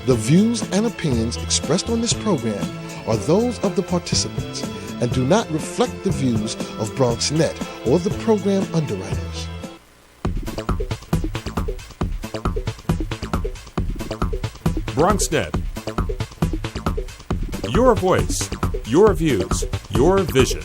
The views and opinions expressed on this program are those of the participants and do not reflect the views of BronxNet or the program underwriters. BronxNet. Your voice, your views, your vision.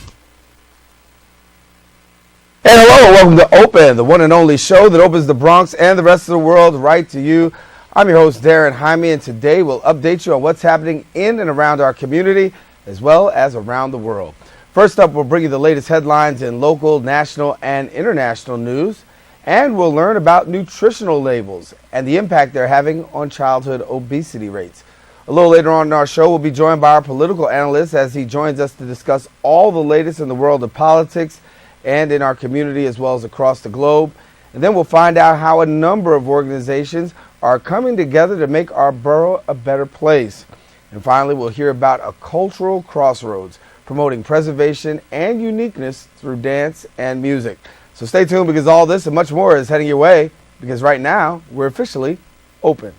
And hello, welcome to Open, the one and only show that opens the Bronx and the rest of the world right to you. I'm your host, Darren Jaime, and today we'll update you on what's happening in and around our community, as well as around the world. First up, we'll bring you the latest headlines in local, national, and international news, and we'll learn about nutritional labels and the impact they're having on childhood obesity rates. A little later on in our show, we'll be joined by our political analyst as he joins us to discuss all the latest in the world of politics and in our community as well as across the globe. And then we'll find out how a number of organizations are coming together to make our borough a better place. And finally, we'll hear about a cultural crossroads promoting preservation and uniqueness through dance and music. So stay tuned because all this and much more is heading your way, because right now we're officially open.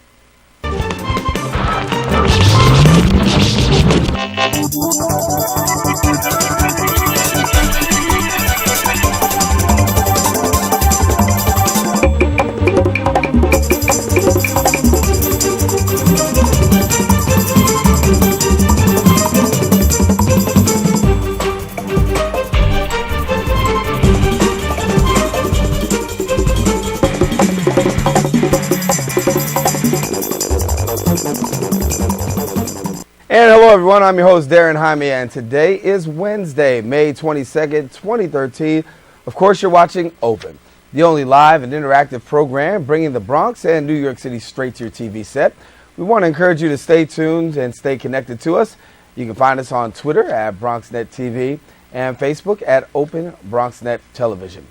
And hello everyone, I'm your host Darren Jaime, and today is Wednesday, May 22nd, 2013. Of course, you're watching Open, the only live and interactive program bringing the Bronx and New York City straight to your TV set. We want to encourage you to stay tuned and stay connected to us. You can find us on Twitter at BronxNet TV and Facebook at Open BronxNet Television.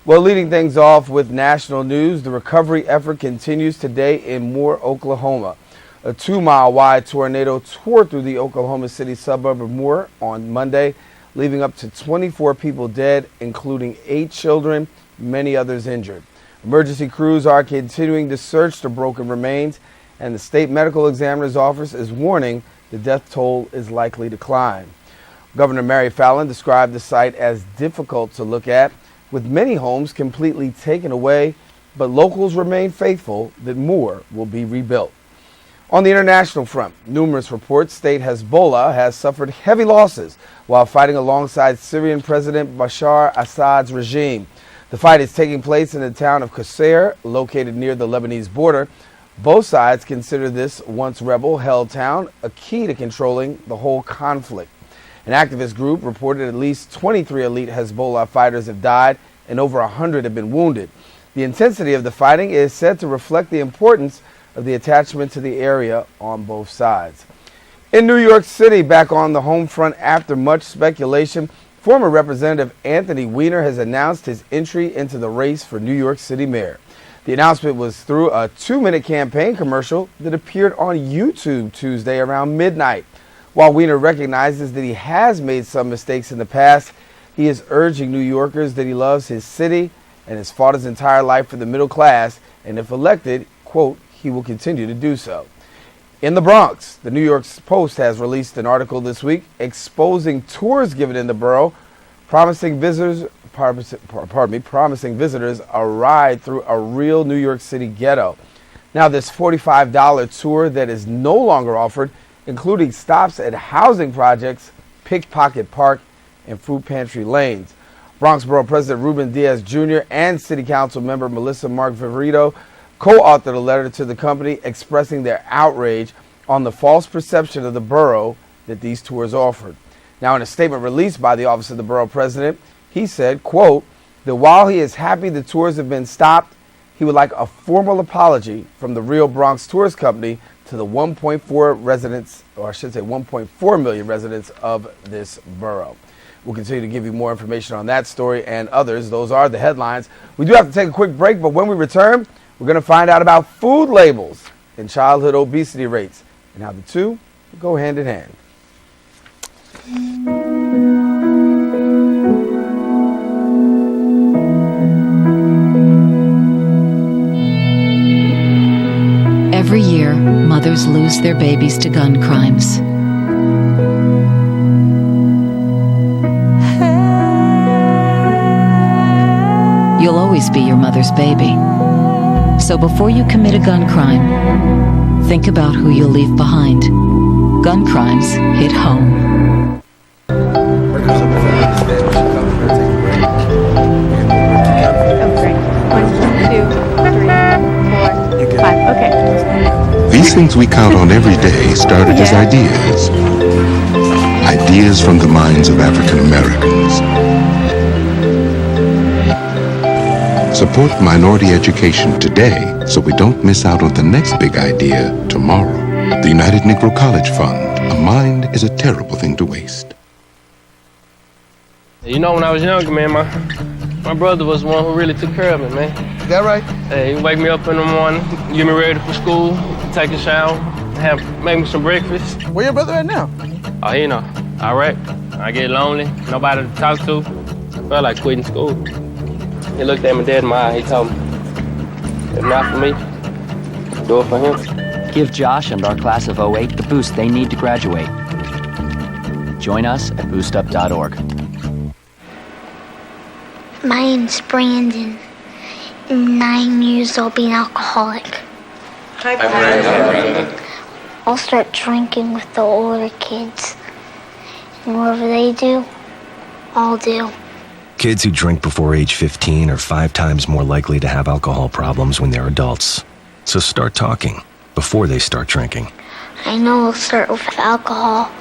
Well, leading things off with national news, the recovery effort continues today in Moore, Oklahoma. A 2-mile-wide tornado tore through the Oklahoma City suburb of Moore on Monday, leaving up to 24 people dead, including 8 children, many others injured. Emergency crews are continuing to search the broken remains, and the state medical examiner's office is warning the death toll is likely to climb. Governor Mary Fallin described the site as difficult to look at, with many homes completely taken away, but locals remain faithful that Moore will be rebuilt. On the international front, numerous reports state Hezbollah has suffered heavy losses while fighting alongside Syrian President Bashar Assad's regime. The fight is taking place in the town of Qusayr, located near the Lebanese border. Both sides consider this once rebel-held town a key to controlling the whole conflict. An activist group reported at least 23 elite Hezbollah fighters have died and over 100 have been wounded. The intensity of the fighting is said to reflect the importance of the attachment to the area on both sides. In New York City, back on the home front after much speculation, former Representative Anthony Weiner has announced his entry into the race for New York City mayor. The announcement was through a 2-minute campaign commercial that appeared on YouTube Tuesday around midnight. While Weiner recognizes that he has made some mistakes in the past, he is urging New Yorkers that he loves his city and has fought his entire life for the middle class, and if elected, quote, he will continue to do so. In the Bronx, the New York Post has released an article this week exposing tours given in the borough, promising visitors a ride through a real New York City ghetto. Now, this $45 tour that is no longer offered, including stops at housing projects, Pickpocket Park, and Food Pantry Lanes. Bronx Borough President Ruben Diaz Jr. and City Council member Melissa Mark Viverito co-authored a letter to the company expressing their outrage on the false perception of the borough that these tours offered. Now, in a statement released by the Office of the Borough President, he said, quote, that while he is happy the tours have been stopped, he would like a formal apology from the Real Bronx Tourist Company to the 1.4 million residents of this borough. We'll continue to give you more information on that story and others. Those are the headlines. We do have to take a quick break, but when we return, we're going to find out about food labels and childhood obesity rates and how the two go hand in hand. Every year, mothers lose their babies to gun crimes. You'll always be your mother's baby. So before you commit a gun crime, think about who you'll leave behind. Gun crimes hit home. Okay. These things we count on every day started as ideas. Ideas from the minds of African Americans. Support minority education today so we don't miss out on the next big idea tomorrow. The United Negro College Fund. A mind is a terrible thing to waste. You know, when I was younger, man, my brother was the one who really took care of me, man. Is that right? Hey, he'd wake me up in the morning, get me ready for school, take a shower, make me some breakfast. Where your brother at now? Oh, you know, Iraq. I get lonely, nobody to talk to. Felt like quitting school. He looked at me dead in my eye. He told me, if not for me, do it for him. Give Josh and our class of 08 the boost they need to graduate. Join us at boostup.org. My name's Brandon. 9 years old, being alcoholic. Hi, Brandon. I'll start drinking with the older kids. And whatever they do, I'll do. Kids who drink before age 15 are 5 times more likely to have alcohol problems when they're adults. So start talking before they start drinking. I know I'll start with alcohol.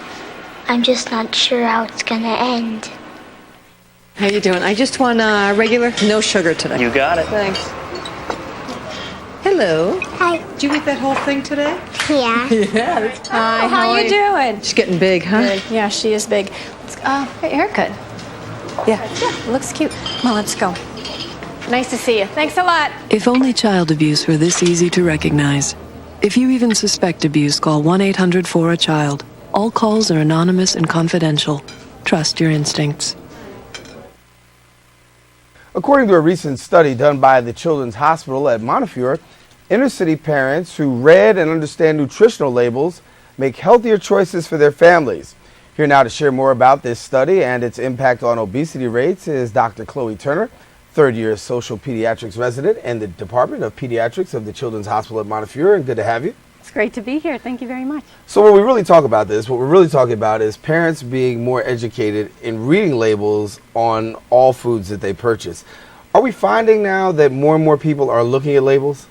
I'm just not sure how it's gonna end. How you doing? I just want regular, no sugar today. You got it. Thanks. Hello. Hi. Did you eat that whole thing today? Yeah. Yeah. Hi, how you doing? She's getting big, huh? Good. Yeah, she is big. Great haircut. Yeah. Yeah, looks cute. Come on, let's go. Nice to see you. Thanks a lot. If only child abuse were this easy to recognize. If you even suspect abuse, call 1-800-4-A-CHILD. All calls are anonymous and confidential. Trust your instincts. According to a recent study done by the Children's Hospital at Montefiore, inner-city parents who read and understand nutritional labels make healthier choices for their families. Here now to share more about this study and its impact on obesity rates is Dr. Chloe Turner, third-year social pediatrics resident in the Department of Pediatrics of the Children's Hospital at Montefiore, and good to have you. It's great to be here. Thank you very much. So when we really talk about this, what we're really talking about is parents being more educated in reading labels on all foods that they purchase. Are we finding now that more and more people are looking at labels?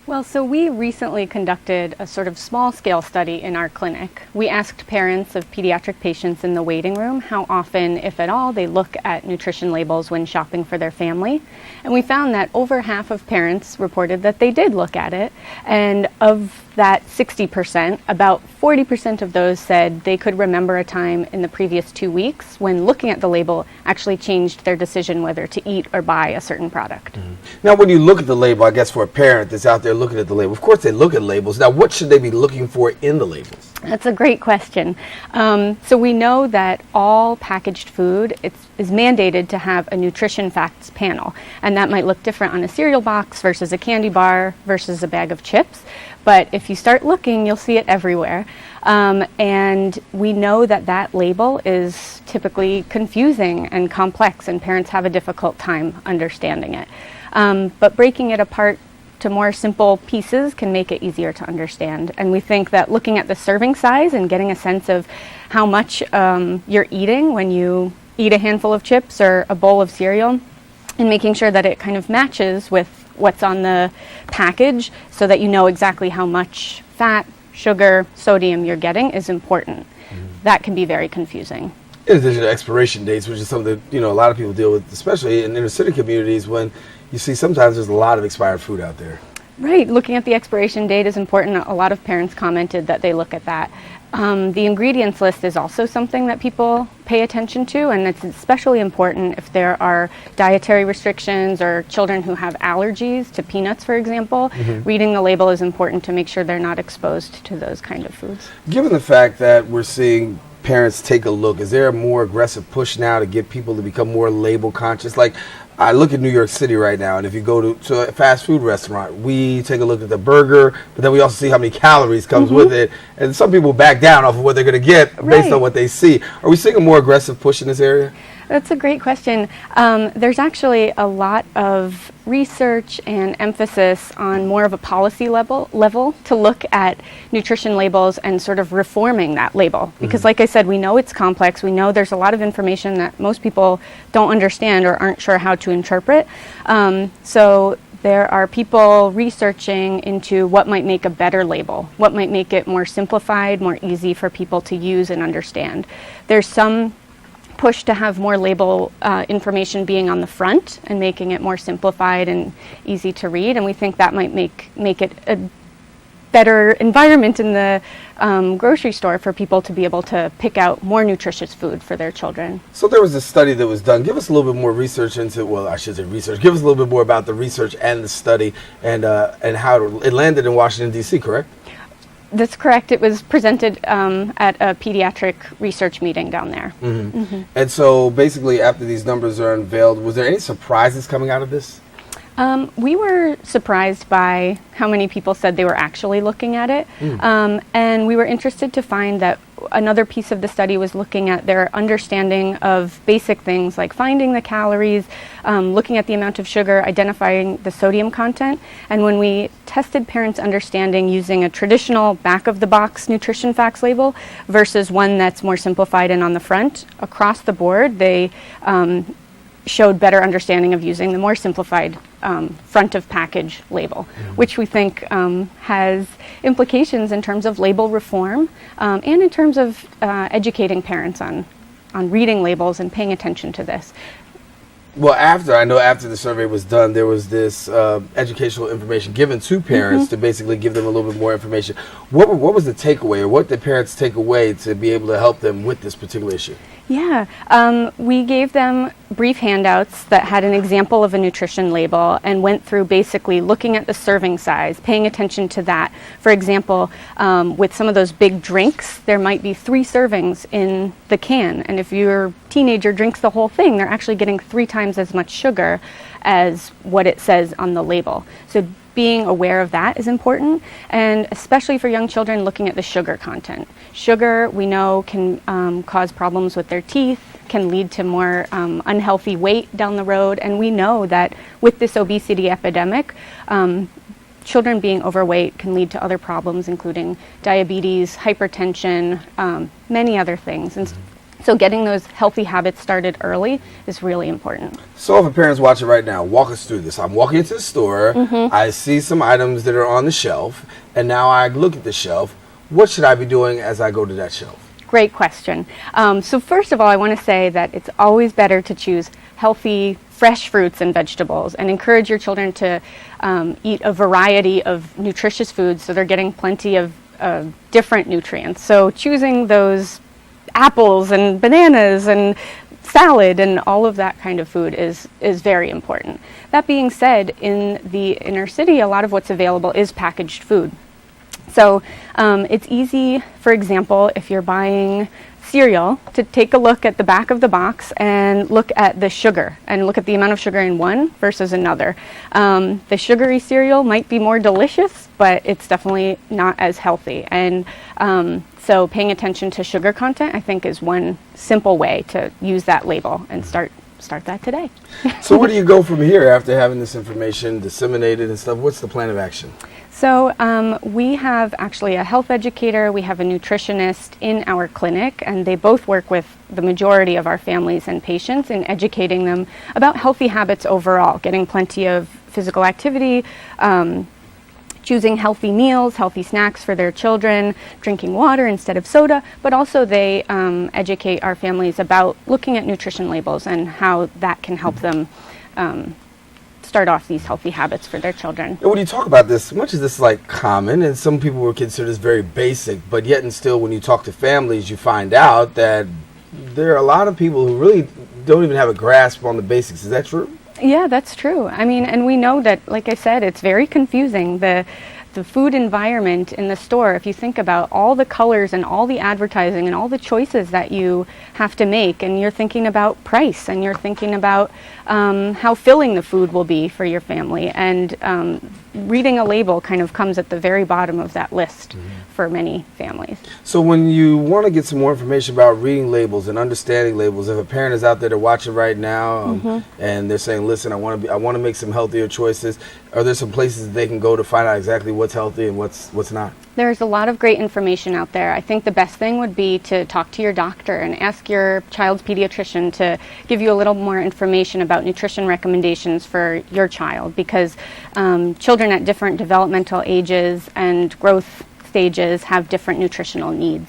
Well, so we recently conducted a sort of small-scale study in our clinic. We asked parents of pediatric patients in the waiting room how often, if at all, they look at nutrition labels when shopping for their family. And we found that over half of parents reported that they did look at it. And of that 60%, about 40% of those said they could remember a time in the previous 2 weeks when looking at the label actually changed their decision whether to eat or buy a certain product. Now, when you look at the label, I guess for a parent that's out there looking at the label, of course they look at labels. Now, what should they be looking for in the labels? That's a great question. So we know that all packaged food is mandated to have a nutrition facts panel, and that might look different on a cereal box versus a candy bar versus a bag of chips. But if you start looking, you'll see it everywhere. And we know that that label is typically confusing and complex, and parents have a difficult time understanding it. But breaking it apart to more simple pieces can make it easier to understand. And we think that looking at the serving size and getting a sense of how much you're eating when you eat a handful of chips or a bowl of cereal, and making sure that it kind of matches with what's on the package so that you know exactly how much fat, sugar, sodium you're getting is important. That can be very confusing. In addition to expiration dates, which is something that, a lot of people deal with, especially in inner city communities, when you see sometimes there's a lot of expired food out there. Right, looking at the expiration date is important. A lot of parents commented that they look at that. The ingredients list is also something that people pay attention to, and it's especially important if there are dietary restrictions or children who have allergies to peanuts, for example. Reading the label is important to make sure they're not exposed to those kind of foods. Given the fact that we're seeing parents take a look, is there a more aggressive push now to get people to become more label conscious? Like, I look at New York City right now, and if you go to a fast food restaurant, we take a look at the burger, but then we also see how many calories comes with it. And some people back down off of what they're going to get based on what they see. Are we seeing a more aggressive push in this area? That's a great question. There's actually a lot of research and emphasis on more of a policy level to look at nutrition labels and sort of reforming that label. Because like I said, we know it's complex. We know there's a lot of information that most people don't understand or aren't sure how to interpret. So there are people researching into what might make a better label, what might make it more simplified, more easy for people to use and understand. There's some push to have more label information being on the front and making it more simplified and easy to read, and we think that might make it a better environment in the grocery store for people to be able to pick out more nutritious food for their children. So there was a study that was done. Give us a little bit more research into, well, I should say research. Give us a little bit more about the research and the study and how it landed in Washington, D.C., correct? That's correct. It was presented at a pediatric research meeting down there. And so basically after these numbers are unveiled, was there any surprises coming out of this? We were surprised by how many people said they were actually looking at it. And we were interested to find that another piece of the study was looking at their understanding of basic things like finding the calories, looking at the amount of sugar, identifying the sodium content. And when we tested parents' understanding using a traditional back-of-the-box nutrition facts label versus one that's more simplified and on the front, across the board, they showed better understanding of using the more simplified front of package label, which we think has implications in terms of label reform and in terms of educating parents on reading labels and paying attention to this. Well, after the survey was done, there was this educational information given to parents to basically give them a little bit more information. What was the takeaway, or what did parents take away to be able to help them with this particular issue? Yeah, we gave them brief handouts that had an example of a nutrition label and went through basically looking at the serving size, paying attention to that. For example, with some of those big drinks, there might be 3 servings in the can, and if your teenager drinks the whole thing, they're actually getting 3 times as much sugar as what it says on the label. So being aware of that is important, and especially for young children, looking at the sugar content. Sugar, we know, can cause problems with their teeth, can lead to more unhealthy weight down the road, and we know that with this obesity epidemic, children being overweight can lead to other problems, including diabetes, hypertension, many other things. And so getting those healthy habits started early is really important. So if a parent's watching right now, walk us through this. I'm walking into the store, I see some items that are on the shelf, and now I look at the shelf. What should I be doing as I go to that shelf? Great question. So first of all, I want to say that it's always better to choose healthy, fresh fruits and vegetables and encourage your children to eat a variety of nutritious foods so they're getting plenty of different nutrients. So choosing those apples and bananas and salad and all of that kind of food is very important. That being said, in the inner city, a lot of what's available is packaged food. So it's easy, for example, if you're buying cereal, to take a look at the back of the box and look at the sugar and look at the amount of sugar in one versus another. The sugary cereal might be more delicious, but it's definitely not as healthy. And so paying attention to sugar content, I think, is one simple way to use that label and start that today. So where do you go from here after having this information disseminated and stuff? What's the plan of action? So we have actually a health educator, we have a nutritionist in our clinic, and they both work with the majority of our families and patients in educating them about healthy habits overall, getting plenty of physical activity, choosing healthy meals, healthy snacks for their children, drinking water instead of soda, but also they educate our families about looking at nutrition labels and how that can help them start off these healthy habits for their children. And when you talk about this, much as this is like common, and some people would consider this very basic, but yet and still when you talk to families, you find out that there are a lot of people who really don't even have a grasp on the basics. Is that true? Yeah, that's true. I mean, and we know that, like I said, it's very confusing. The the food environment in the store, if you think about all the colors and all the advertising and all the choices that you have to make, and you're thinking about price, and you're thinking about how filling the food will be for your family, and reading a label kind of comes at the very bottom of that list for many families. So when you want to get some more information about reading labels and understanding labels, if a parent is out there to watch it right now and they're saying, listen, I want to make some healthier choices, are there some places that they can go to find out exactly what's healthy and what's not? There's a lot of great information out there. I think the best thing would be to talk to your doctor and ask your child's pediatrician to give you a little more information about nutrition recommendations for your child, because children at different developmental ages and growth stages have different nutritional needs.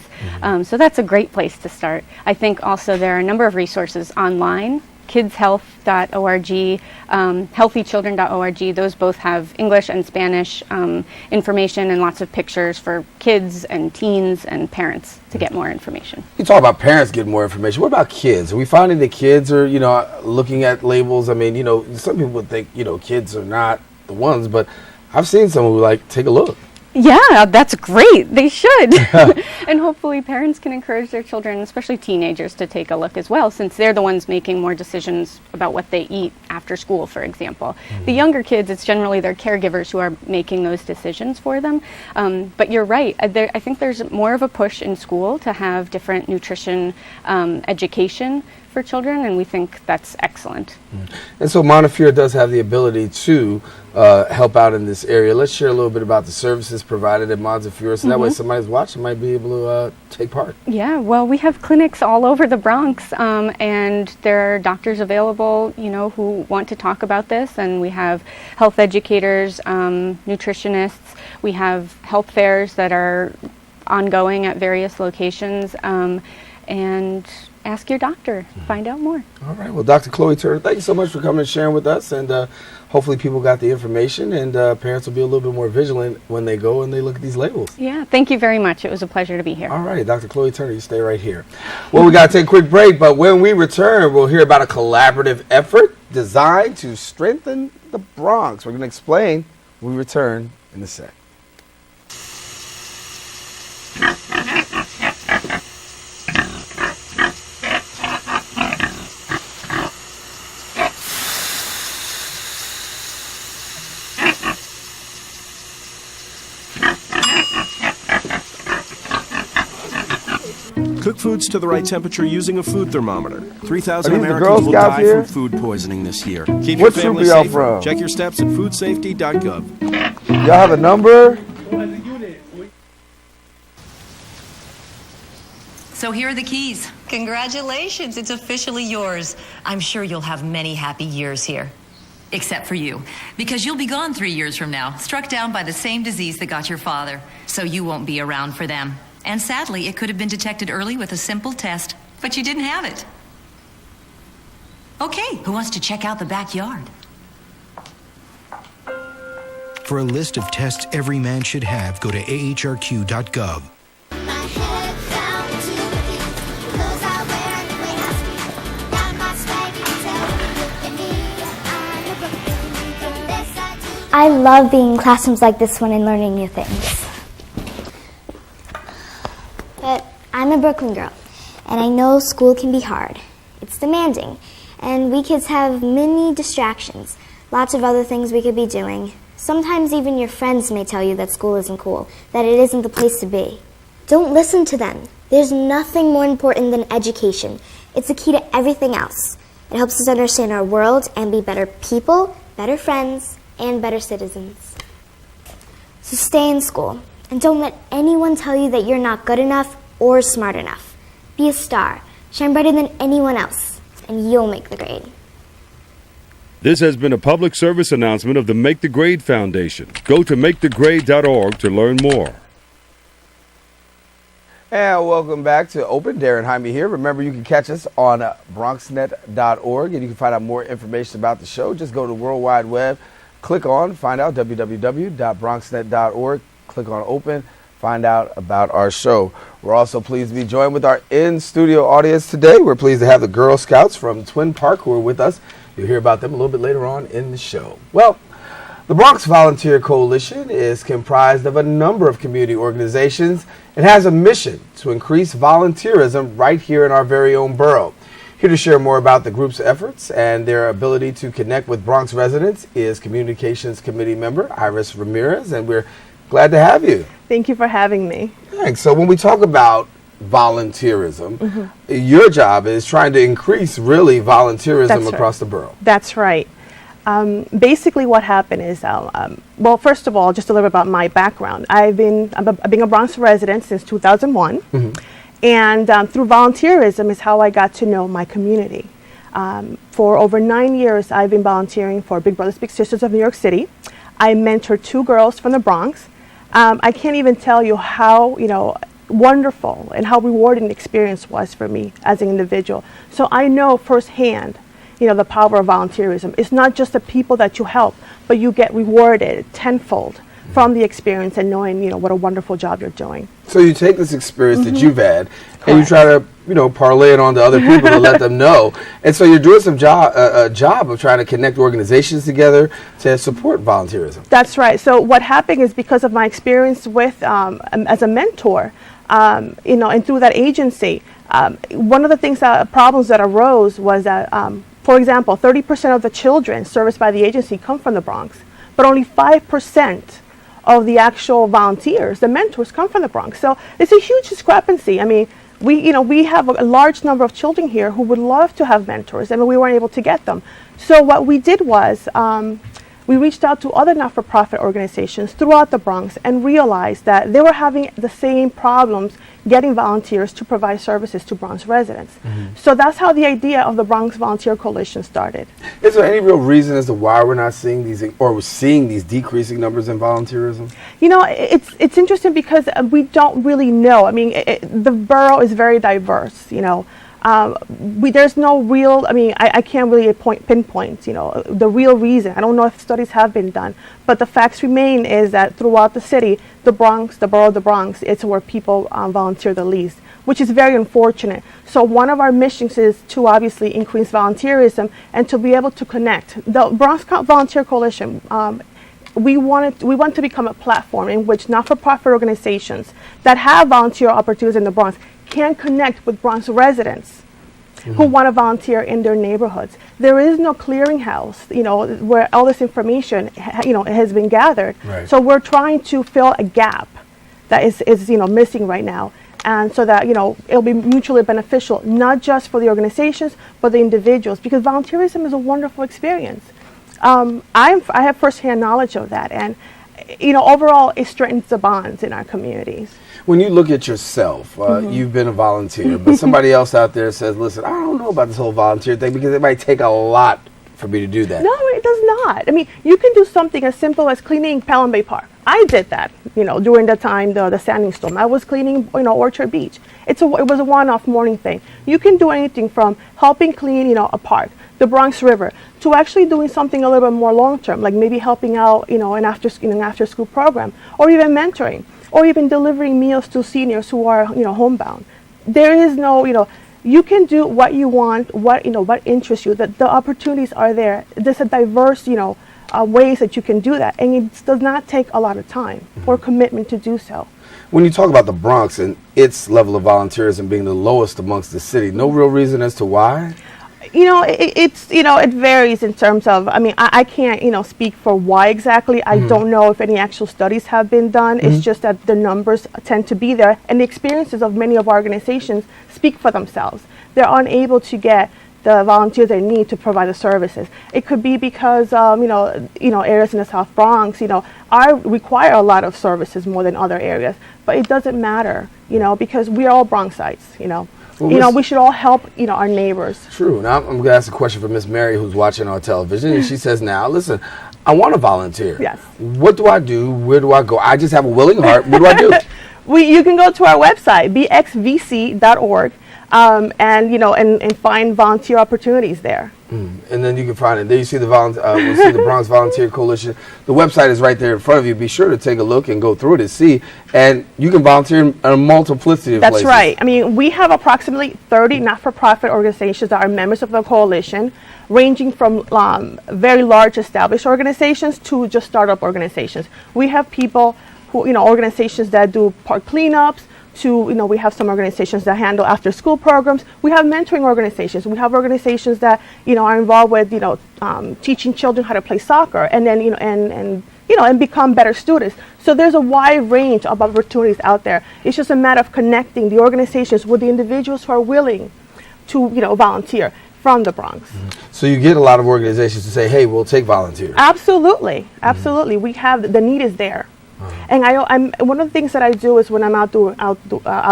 So that's a great place to start. I think also there are a number of resources online, kidshealth.org, healthychildren.org. Those both have English and Spanish information and lots of pictures for kids and teens and parents to get more information. You talk about parents getting more information. What about kids? Are we finding that kids are, looking at labels? I mean, some people would think, kids are not the ones, but I've seen some who take a look. Yeah, that's great. They should. And hopefully parents can encourage their children, especially teenagers, to take a look as well, since they're the ones making more decisions about what they eat after school, for example. The younger kids, it's generally their caregivers who are making those decisions for them. But you're right. I think there's more of a push in school to have different nutrition education for children, and we think that's excellent. And so Montefiore does have the ability to help out in this area. Let's share a little bit about the services provided at Montefiore, so that way somebody's watching might be able to take part. Yeah, well, we have clinics all over the Bronx, and there are doctors available, who want to talk about this, and we have health educators, nutritionists. We have health fairs that are ongoing at various locations, and ask your doctor, find out more. All right, well, Dr. Chloe Turner, thank you so much for coming and sharing with us, and hopefully people got the information, and parents will be a little bit more vigilant when they go and they look at these labels. Yeah, thank you very much. It was a pleasure to be here. All right, Dr. Chloe Turner, you stay right here. Well, we got to take a quick break, but when we return, we'll hear about a collaborative effort designed to strengthen the Bronx. We're going to explain when we return in a sec. Cook foods to the right temperature using a food thermometer. 3,000 Americans will die from food poisoning this year. Keep your family safe. Check your steps at foodsafety.gov. Y'all have a number? So here are the keys. Congratulations, it's officially yours. I'm sure you'll have many happy years here. Except for you, because you'll be gone 3 years from now, struck down by the same disease that got your father. So you won't be around for them. And sadly, it could have been detected early with a simple test, but you didn't have it. Okay, who wants to check out the backyard? For a list of tests every man should have, go to ahrq.gov. I love being in classrooms like this one and learning new things. But I'm a Brooklyn girl, and I know school can be hard. It's demanding, and we kids have many distractions, lots of other things we could be doing. Sometimes even your friends may tell you that school isn't cool, that it isn't the place to be. Don't listen to them. There's nothing more important than education. It's the key to everything else. It helps us understand our world and be better people, better friends, and better citizens. So stay in school. And don't let anyone tell you that you're not good enough or smart enough. Be a star. Shine brighter than anyone else, and you'll make the grade. This has been a public service announcement of the Make the Grade Foundation. Go to makethegrade.org to learn more. And welcome back to Open. Darren Jaime here. Remember, you can catch us on bronxnet.org, and you can find out more information about the show. Just go to the World Wide Web, click on, find out, www.bronxnet.org. Click on Open, find out about our show. We're also pleased to be joined with our in-studio audience today. We're pleased to have the Girl Scouts from Twin Park who are with us. You'll hear about them a little bit later on in the show. Well, The Bronx Volunteer Coalition is comprised of a number of community organizations and has a mission to increase volunteerism right here in our very own borough. Here to share more about the group's efforts and their ability to connect with Bronx residents is Communications Committee member Iris Ramirez, and we're glad to have you. Thank you for having me. Thanks. So when we talk about volunteerism, your job is trying to increase really volunteerism across the borough. That's right. Basically what happened is, well, first of all, just a little bit about my background. I've been a Bronx resident since 2001, and through volunteerism is how I got to know my community. For over 9 years, I've been volunteering for Big Brothers Big Sisters of New York City. I mentored 2 girls from the Bronx. I can't even tell you how, wonderful and how rewarding the experience was for me as an individual. So I know firsthand, the power of volunteerism. It's not just the people that you help, but you get rewarded tenfold from the experience and knowing, what a wonderful job you're doing. So you take this experience that you've had and you try to, parlay it on to other people to let them know. And so you're doing some a job of trying to connect organizations together to support volunteerism. That's right. So what happened is because of my experience with, as a mentor, and through that agency, one of the things problems that arose was that, for example, 30% of the children serviced by the agency come from the Bronx, but only 5% of the actual volunteers, the mentors, come from the Bronx. So it's a huge discrepancy. I mean, we have a large number of children here who would love to have mentors, and we weren't able to get them. So what we did was we reached out to other not-for-profit organizations throughout the Bronx and realized that they were having the same problems getting volunteers to provide services to Bronx residents. So that's how the idea of the Bronx Volunteer Coalition started. Is there any real reason as to why we're not seeing these, or we're seeing these decreasing numbers in volunteerism? It's interesting because we don't really know. I mean, the borough is very diverse, there's no real, I can't really pinpoint, the real reason. I don't know if studies have been done, but the facts remain is that throughout the city, the Bronx, the borough of the Bronx, it's where people volunteer the least, which is very unfortunate. So one of our missions is to obviously increase volunteerism and to be able to connect. The Bronx Volunteer Coalition, we want to become a platform in which not-for-profit organizations that have volunteer opportunities in the Bronx can connect with Bronx residents who want to volunteer in their neighborhoods. There is no clearinghouse, where all this information, has been gathered. Right. So we're trying to fill a gap that is missing right now, and so that it'll be mutually beneficial, not just for the organizations but the individuals, because volunteerism is a wonderful experience. I have firsthand knowledge of that, and overall it strengthens the bonds in our communities. When you look at yourself, you've been a volunteer, but somebody else out there says, listen, I don't know about this whole volunteer thing because it might take a lot for me to do that. No, it does not. I mean, you can do something as simple as cleaning Pelham Bay Park. I did that, during the time, the standing storm. I was cleaning, Orchard Beach. It was a one-off morning thing. You can do anything from helping clean, a park, the Bronx River, to actually doing something a little bit more long-term, like maybe helping out, an after-school program, or even mentoring, or even delivering meals to seniors who are, homebound. There is no, you can do what you want, what interests you. The opportunities are there. There's a diverse, ways that you can do that, and it does not take a lot of time or commitment to do so. When you talk about the Bronx and its level of volunteerism being the lowest amongst the city, no real reason as to why? It varies in terms of, I can't, speak for why exactly. I don't know if any actual studies have been done. It's just that the numbers tend to be there, and the experiences of many of our organizations speak for themselves. They're unable to get the volunteers they need to provide the services. It could be because, areas in the South Bronx, require a lot of services more than other areas, but it doesn't matter, because we are all Bronxites, Well, we should all help, our neighbors. True. Now, I'm going to ask a question for Miss Mary, who's watching on television, and she says, now, listen, I want to volunteer. Yes. What do I do? Where do I go? I just have a willing heart. What do I do? You can go to our website, bxvc.org, and find volunteer opportunities there. And then you can find it. There you see the we'll see the Bronx Volunteer Coalition. The website is right there in front of you. Be sure to take a look and go through it to see. And you can volunteer in a multiplicity of places. That's right. I mean, we have approximately 30 not-for-profit organizations that are members of the coalition, ranging from very large established organizations to just startup organizations. We have people who, organizations that do park cleanups, to, we have some organizations that handle after-school programs. We have mentoring organizations. We have organizations that, are involved with, teaching children how to play soccer and then, and become better students. So there's a wide range of opportunities out there. It's just a matter of connecting the organizations with the individuals who are willing to, volunteer from the Bronx. So you get a lot of organizations to say, hey, we'll take volunteers. Absolutely. Absolutely. We have, the need is there. And I'm one of the things that I do is when I'm out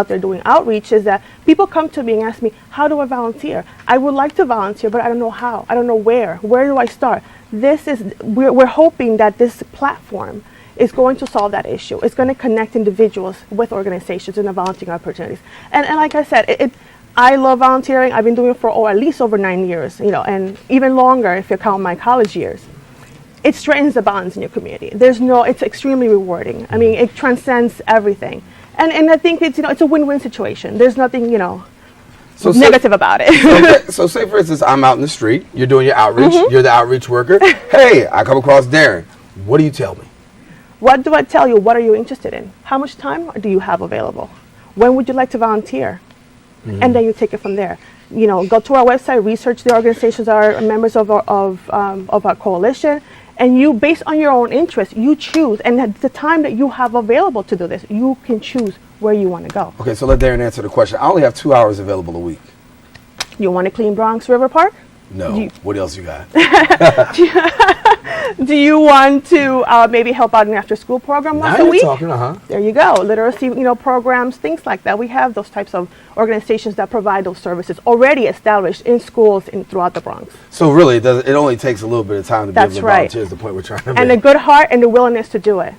there doing outreach is that people come to me and ask me, how do I volunteer? I would like to volunteer, but I don't know how. I don't know where. Where do I start? We're hoping that this platform is going to solve that issue. It's going to connect individuals with organizations and the volunteering opportunities. And like I said, I love volunteering. I've been doing it for at least over 9 years, and even longer if you count my college years. It strengthens the bonds in your community. It's extremely rewarding. I mean, it transcends everything. And I think it's a win-win situation. There's nothing, negative about it. So say for instance, I'm out in the street, you're doing your outreach, you're the outreach worker. Hey, I come across Darren. What do you tell me? What do I tell you? What are you interested in? How much time do you have available? When would you like to volunteer? And then you take it from there. Go to our website, research the organizations that are members of our coalition, and you, based on your own interests, you choose. And at the time that you have available to do this, you can choose where you want to go. Okay, so let Darren answer the question. I only have 2 hours available a week. You want to clean Bronx River Park? No. What else you got? Do you want to maybe help out in an after-school program once a week? Now you're talking, There you go. Literacy, programs, things like that. We have those types of organizations that provide those services already established in schools throughout the Bronx. So really, it only takes a little bit of time to be able to volunteer is the point we're trying to make. And a good heart and the willingness to do it.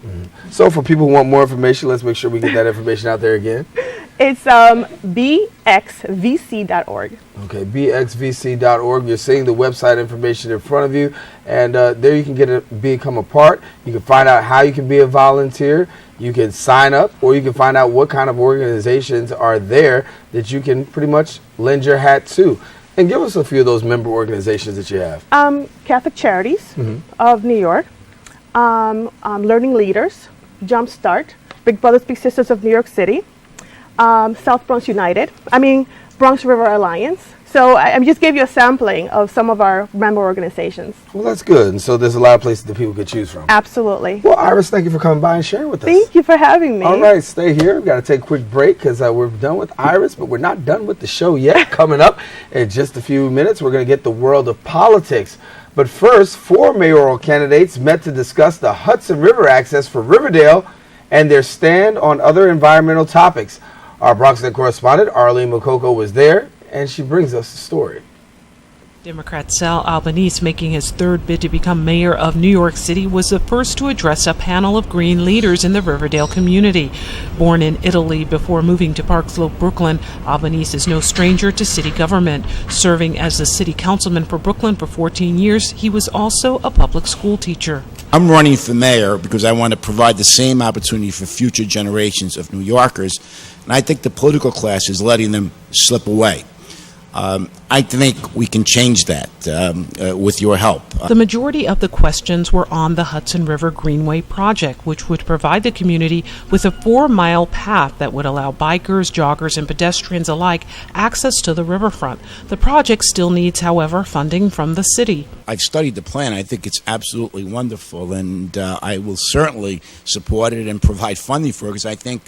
So for people who want more information, let's make sure we get that information out there again. It's bxvc.org. Okay, bxvc.org. You're seeing the website information in front of you, and there you can become a part. You can find out how you can be a volunteer. You can sign up, or you can find out what kind of organizations are there that you can pretty much lend your hat to. And give us a few of those member organizations that you have. Catholic Charities of New York, Learning Leaders, Jumpstart, Big Brothers Big Sisters of New York City, South Bronx United, Bronx River Alliance. So I just gave you a sampling of some of our member organizations. Well, that's good. And so there's a lot of places that people could choose from. Absolutely. Well, Iris, thank you for coming by and sharing with us. Thank you for having me. All right, stay here. We've got to take a quick break because we're done with Iris, but we're not done with the show yet. Coming up in just a few minutes, we're going to get the world of politics. But first, 4 mayoral candidates met to discuss the Hudson River access for Riverdale and their stand on other environmental topics. Our BronxNet correspondent, Arlene Makoko, was there, and she brings us the story. Democrat Sal Albanese, making his third bid to become mayor of New York City, was the first to address a panel of green leaders in the Riverdale community. Born in Italy before moving to Park Slope, Brooklyn, Albanese is no stranger to city government. Serving as the city councilman for Brooklyn for 14 years, he was also a public school teacher. I'm running for mayor because I want to provide the same opportunity for future generations of New Yorkers, and I think the political class is letting them slip away. I think we can change that with your help. The majority of the questions were on the Hudson River Greenway project, which would provide the community with a 4-mile path that would allow bikers, joggers, and pedestrians alike access to the riverfront. The project still needs, however, funding from the city. I've studied the plan. I think it's absolutely wonderful, and I will certainly support it and provide funding for it because I think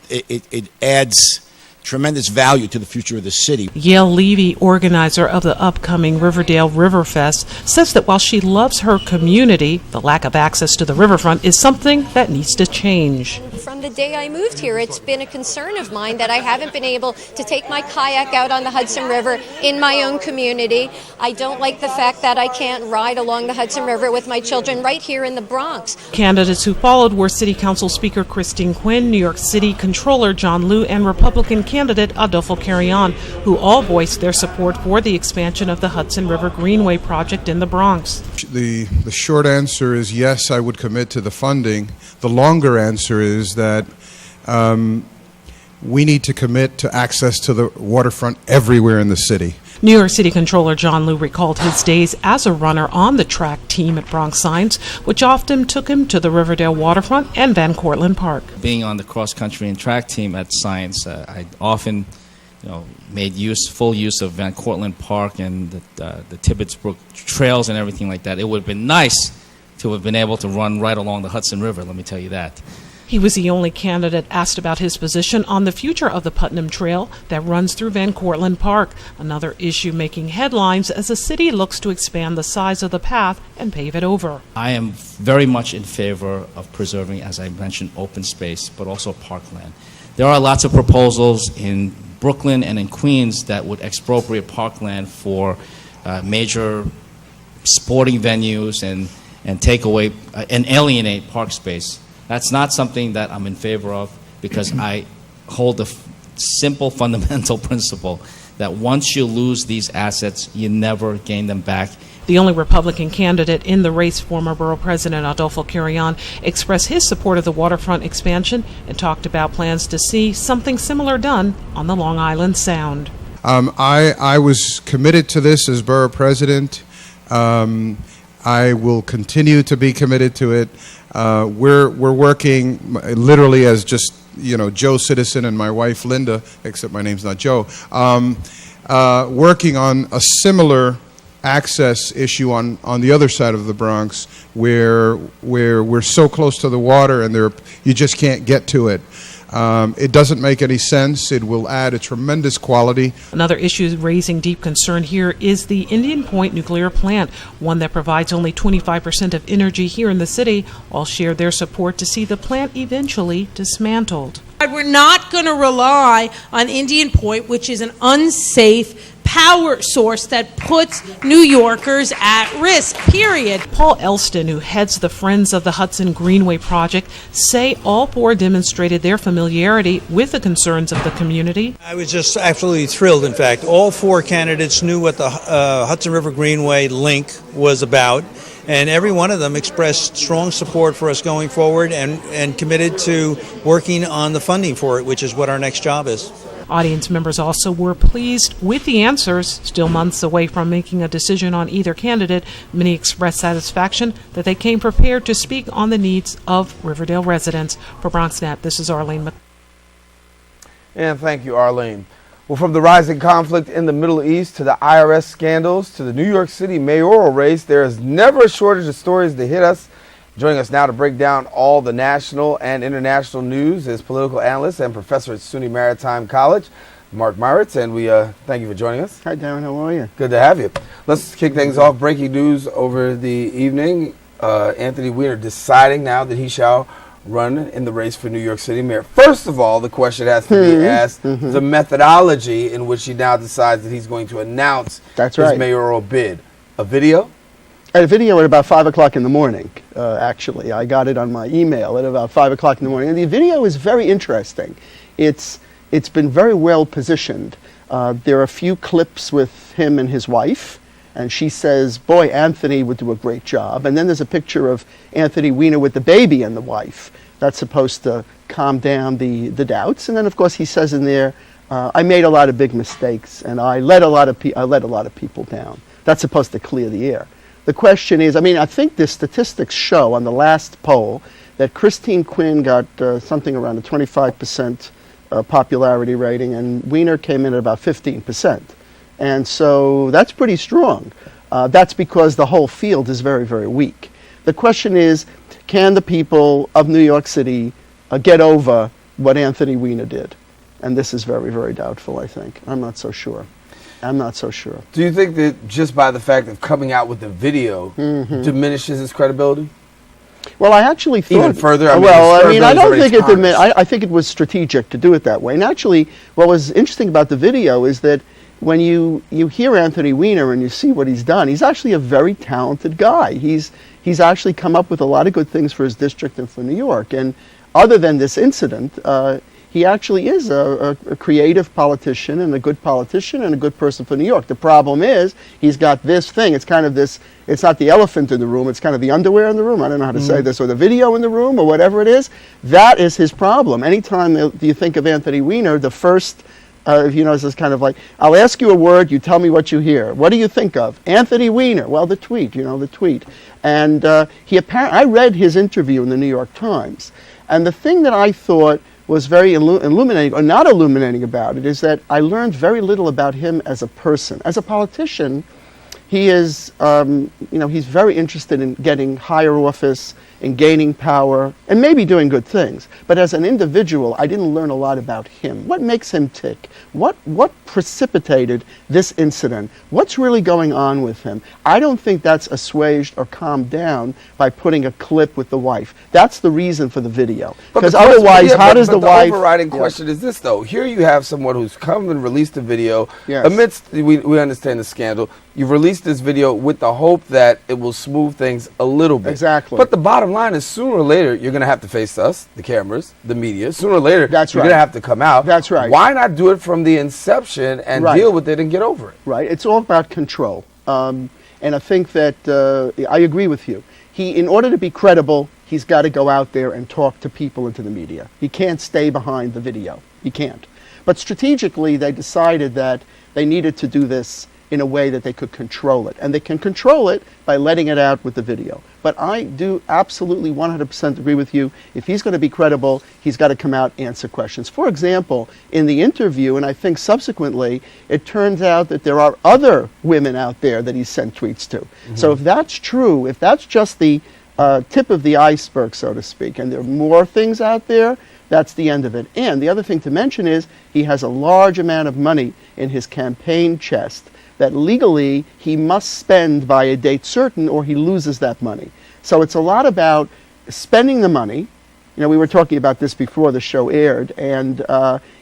it adds tremendous value to the future of the city. Yael Levy, organizer of the upcoming Riverdale Riverfest, says that while she loves her community, the lack of access to the riverfront is something that needs to change. from the day I moved here, it's been a concern of mine that I haven't been able to take my kayak out on the Hudson River in my own community. I don't like the fact that I can't ride along the Hudson River with my children right here in the Bronx. Candidates who followed were City Council Speaker Christine Quinn, New York City Controller John Liu, and Republican candidate Adolfo Carrion, who all voiced their support for the expansion of the Hudson River Greenway project in the Bronx. The short answer is yes, I would commit to the funding. The longer answer is that we need to commit to access to the waterfront everywhere in the city. New York City Controller John Liu recalled his days as a runner on the track team at Bronx Signs, which often took him to the Riverdale waterfront and Van Cortlandt Park. Being on the cross-country and track team at Signs, I often made full use of Van Cortlandt Park and the Tibbetts Brook trails and everything like that. It would have been nice to have been able to run right along the Hudson River, let me tell you that. He was the only candidate asked about his position on the future of the Putnam Trail that runs through Van Cortlandt Park, another issue making headlines as the city looks to expand the size of the path and pave it over. I am very much in favor of preserving, as I mentioned, open space, but also parkland. There are lots of proposals in Brooklyn and in Queens that would expropriate parkland for major sporting venues and take away and alienate park space. That's not something that I'm in favor of, because I hold the simple fundamental principle that once you lose these assets, you never gain them back. The only Republican candidate in the race, former Borough President Adolfo Carrion, expressed his support of the waterfront expansion and talked about plans to see something similar done on the Long Island Sound. I was committed to this as Borough President. I will continue to be committed to it. We're working literally as just Joe Citizen and my wife Linda, except my name's not Joe, working on a similar access issue on the other side of the Bronx, where we're so close to the water and you just can't get to it. It doesn't make any sense. It will add a tremendous quality. Another issue raising deep concern here is the Indian Point nuclear plant, one that provides only 25% of energy here in the city. All shared their support to see the plant eventually dismantled. We're not going to rely on Indian Point, which is an unsafe power source that puts New Yorkers at risk, period. Paul Elston, who heads the Friends of the Hudson Greenway project, say all four demonstrated their familiarity with the concerns of the community. I was just absolutely thrilled. In fact, all four candidates knew what the Hudson River Greenway link was about, and every one of them expressed strong support for us going forward and committed to working on the funding for it, which is what our next job is. Audience members also were pleased with the answers. Still months away from making a decision on either candidate, many expressed satisfaction that they came prepared to speak on the needs of Riverdale residents. For BronxNet, this is Arlene. And thank you, Arlene. Well, from the rising conflict in the Middle East to the IRS scandals to the New York City mayoral race, there is never a shortage of stories to hit us. Joining us now to break down all the national and international news is political analyst and professor at SUNY Maritime College, Mark Maritz, and we thank you for joining us. Hi, Darren. How are you? Good to have you. Let's kick things off. Breaking news over the evening. Anthony Weiner deciding now that he shall run in the race for New York City mayor. First of all, the question has to be asked, the methodology in which he now decides that he's going to announce his mayoral bid. A video? A video at about 5 o'clock in the morning, actually. I got it on my email at about 5 o'clock in the morning. And the video is very interesting. It's been very well positioned. There are a few clips with him and his wife, and she says, boy, Anthony would do a great job. And then there's a picture of Anthony Weiner with the baby and the wife. That's supposed to calm down the doubts. And then, of course, he says in there, I made a lot of big mistakes, and I let a lot of people down. That's supposed to clear the air. The question is, I think the statistics show on the last poll that Christine Quinn got something around a 25% popularity rating, and Weiner came in at about 15%. And so that's pretty strong. That's because the whole field is very, very weak. The question is, can the people of New York City get over what Anthony Weiner did? And this is very, very doubtful, I think. I'm not so sure. Do you think that just by the fact of coming out with the video diminishes his credibility? Well, I actually thought even further. I don't think it. I think it was strategic to do it that way. And actually, what was interesting about the video is that when you hear Anthony Weiner and you see what he's done, he's actually a very talented guy. He's actually come up with a lot of good things for his district and for New York. And other than this incident, he actually is a creative politician and a good politician and a good person for New York. The problem is he's got this thing. It's kind of this, it's not the elephant in the room, it's kind of the underwear in the room. I don't know how to say this, or the video in the room, or whatever it is. That is his problem. Anytime you think of Anthony Weiner, the first, this kind of like, I'll ask you a word, you tell me what you hear. What do you think of? Anthony Weiner. Well, the tweet, the tweet. And I read his interview in the New York Times. And the thing that I thought was very illuminating, or not illuminating about it, is that I learned very little about him as a person. As a politician, he is, he's very interested in getting higher office, in gaining power, and maybe doing good things. But as an individual, I didn't learn a lot about him. What makes him tick? What precipitated this incident? What's really going on with him? I don't think that's assuaged or calmed down by putting a clip with the wife. That's the reason for the video. Because otherwise, how does the wife... The overriding question is this, though. Here you have someone who's come and released a video amidst, we understand the scandal. You've released this video with the hope that it will smooth things a little bit. Exactly. But the bottom line is, sooner or later, you're going to have to face us, the cameras, the media. Sooner or later, you're going to have to come out. That's right. Why not do it from the inception and deal with it and get over it? Right. It's all about control. And I think that I agree with you. In order to be credible, he's got to go out there and talk to people and to the media. He can't stay behind the video. He can't. But strategically, they decided that they needed to do this in a way that they could control it. And they can control it by letting it out with the video. But I do absolutely 100% agree with you. If he's going to be credible, he's got to come out and answer questions. For example, in the interview, and I think subsequently, it turns out that there are other women out there that he sent tweets to. So if that's true, if that's just the tip of the iceberg, so to speak, and there are more things out there, that's the end of it. And the other thing to mention is he has a large amount of money in his campaign chest that legally he must spend by a date certain or he loses that money. So it's a lot about spending the money. We were talking about this before the show aired, and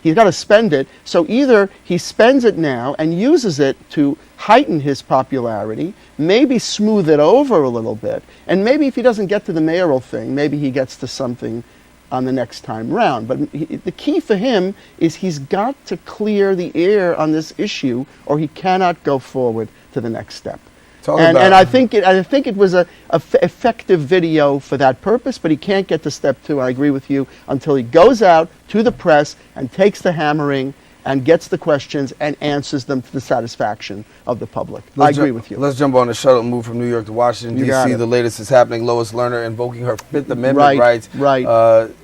he's got to spend it. So either he spends it now and uses it to heighten his popularity, maybe smooth it over a little bit, and maybe if he doesn't get to the mayoral thing, maybe he gets to something on the next time round. But the key for him is he's got to clear the air on this issue, or he cannot go forward to the next step. And I think it was a effective video for that purpose, but he can't get to step two, I agree with you, until he goes out to the press and takes the hammering and gets the questions and answers them to the satisfaction of the public. I agree with you. Let's jump on the shuttle and move from New York to Washington, D.C. The latest is happening. Lois Lerner invoking her Fifth Amendment rights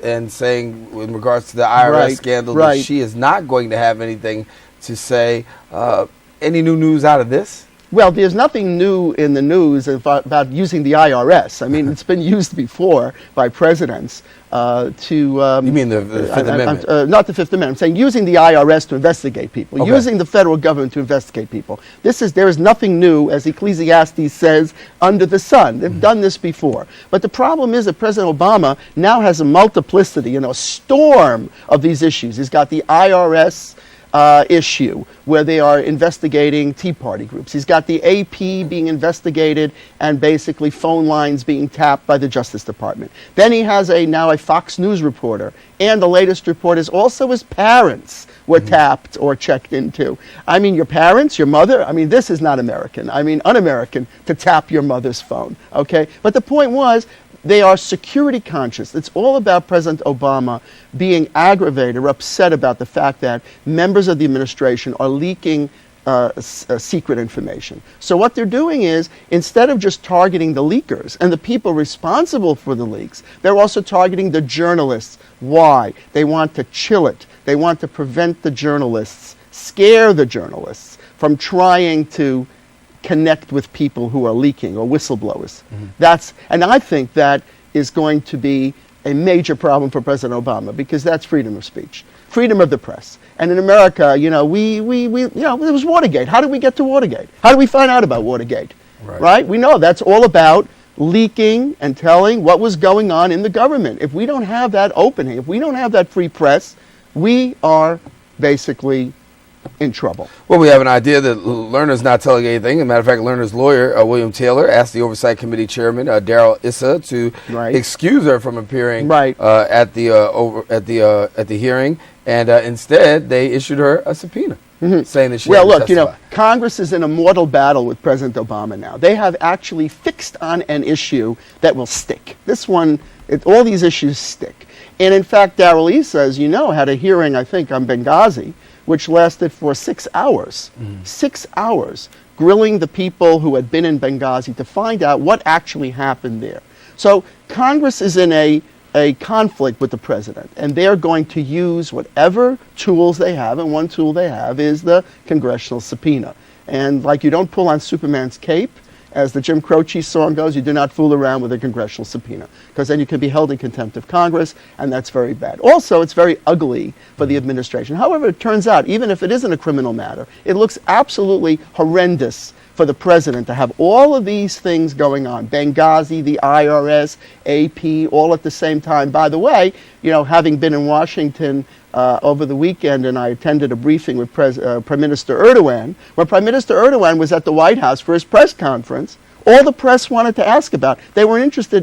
and saying, in regards to the IRS scandal, that she is not going to have anything to say. Any new news out of this? Well, there's nothing new in the news about using the IRS. I mean, it's been used before by presidents to... you mean the Fifth Amendment? Not the Fifth Amendment. I'm saying using the IRS to investigate people, using the federal government to investigate people. There is nothing new, as Ecclesiastes says, under the sun. They've done this before. But the problem is that President Obama now has a multiplicity, a storm of these issues. He's got the IRS issue where they are investigating Tea Party groups. He's got the AP being investigated and basically phone lines being tapped by the Justice Department. Then he has now a Fox News reporter, and the latest report is also his parents were tapped or checked into. I mean, your parents, your mother, I mean, this is not American. I mean, un-American to tap your mother's phone, okay? But the point was, they are security conscious. It's all about President Obama being aggravated or upset about the fact that members of the administration are leaking secret information. So what they're doing is, instead of just targeting the leakers and the people responsible for the leaks, they're also targeting the journalists. Why? They want to chill it. They want to prevent the journalists, scare the journalists from trying to connect with people who are leaking or whistleblowers. And I think that is going to be a major problem for President Obama, because that's freedom of speech, freedom of the press. And in America, there was Watergate. How did we get to Watergate? How did we find out about Watergate? Right? We know that's all about leaking and telling what was going on in the government. If we don't have that opening, if we don't have that free press, we are basically in trouble. Well, we have an idea that Lerner's not telling anything. As a matter of fact, Lerner's lawyer, William Taylor, asked the Oversight Committee Chairman, Darrell Issa, to excuse her from appearing at the hearing, and instead they issued her a subpoena, saying that she well, had to look, testify. Congress is in a mortal battle with President Obama now. They have actually fixed on an issue that will stick. This one, all these issues stick. And in fact, Darrell Issa, as you know, had a hearing, I think, on Benghazi, which lasted for 6 hours. 6 hours, grilling the people who had been in Benghazi to find out what actually happened there. So Congress is in a conflict with the president, and they're going to use whatever tools they have, and one tool they have is the congressional subpoena. And like you don't pull on Superman's cape, as the Jim Croce song goes, you do not fool around with a congressional subpoena, because then you can be held in contempt of Congress, and that's very bad. Also, it's very ugly for the administration. However, it turns out, even if it isn't a criminal matter, it looks absolutely horrendous for the president to have all of these things going on. Benghazi, the IRS, AP, all at the same time. By the way, having been in Washington over the weekend, and I attended a briefing with Prime Minister Erdogan. When Prime Minister Erdogan was at the White House for his press conference, all the press wanted to ask about, they were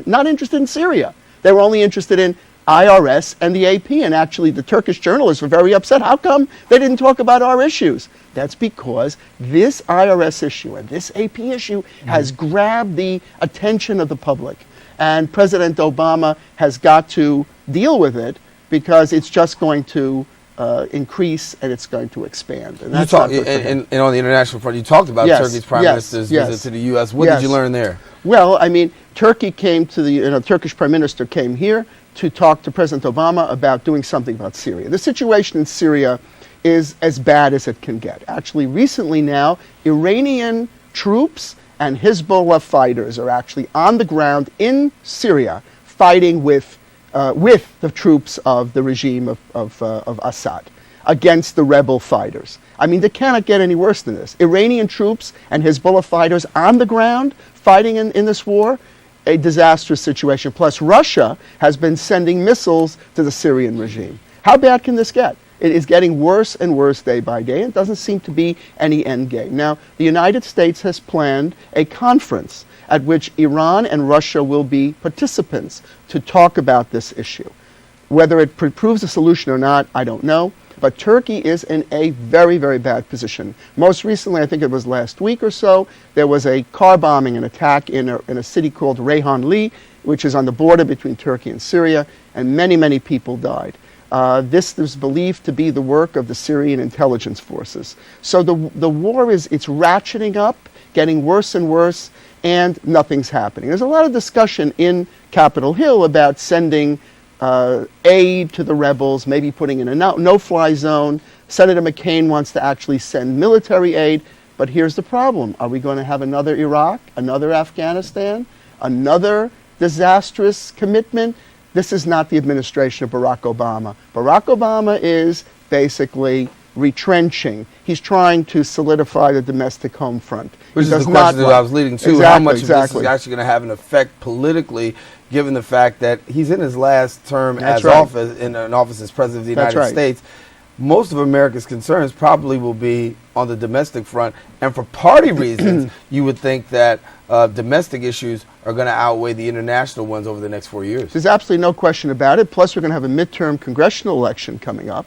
not interested in Syria. They were only interested in IRS and the AP, and actually the Turkish journalists were very upset. How come they didn't talk about our issues? That's because this IRS issue and this AP issue has grabbed the attention of the public, and President Obama has got to deal with it, because it's just going to increase and it's going to expand. And that's and on the international front, you talked about Turkey's prime minister's visit to the U.S. What did you learn there? Well, I mean, Turkey came to the Turkish prime minister came here to talk to President Obama about doing something about Syria. The situation in Syria is as bad as it can get. Actually, recently now, Iranian troops and Hezbollah fighters are actually on the ground in Syria fighting with the troops of the regime of Assad against the rebel fighters. I mean, they cannot get any worse than this. Iranian troops and Hezbollah fighters on the ground fighting in this war, a disastrous situation. Plus, Russia has been sending missiles to the Syrian regime. How bad can this get? It is getting worse and worse day by day, and it doesn't seem to be any end game. Now, the United States has planned a conference at which Iran and Russia will be participants to talk about this issue. Whether it proves a solution or not, I don't know, but Turkey is in a very, very bad position. Most recently, I think it was last week or so, there was a car bombing, an attack in a city called Reyhanli, which is on the border between Turkey and Syria, and many, many people died. This is believed to be the work of the Syrian intelligence forces. So the war it's ratcheting up, getting worse and worse, and nothing's happening. There's a lot of discussion in Capitol Hill about sending aid to the rebels, maybe putting in a no-fly zone. Senator McCain wants to actually send military aid, but here's the problem. Are we going to have another Iraq, another Afghanistan, another disastrous commitment? This is not the administration of Barack Obama. Barack Obama is basically retrenching. He's trying to solidify the domestic home front. Which is the question that I was leading to. How much of this is actually going to have an effect politically, given the fact that he's in his last term in office as President of the United States? Most of America's concerns probably will be on the domestic front. And for party reasons, you would think that domestic issues are going to outweigh the international ones over the next 4 years. There's absolutely no question about it. Plus, we're going to have a midterm congressional election coming up.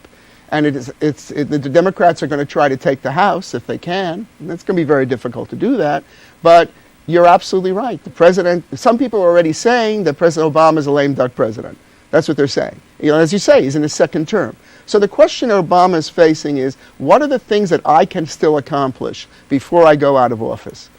And the Democrats are going to try to take the House if they can. And it's going to be very difficult to do that. But you're absolutely right. The president, some people are already saying that President Obama is a lame duck president. That's what they're saying. As you say, he's in his second term. So the question Obama is facing is, what are the things that I can still accomplish before I go out of office?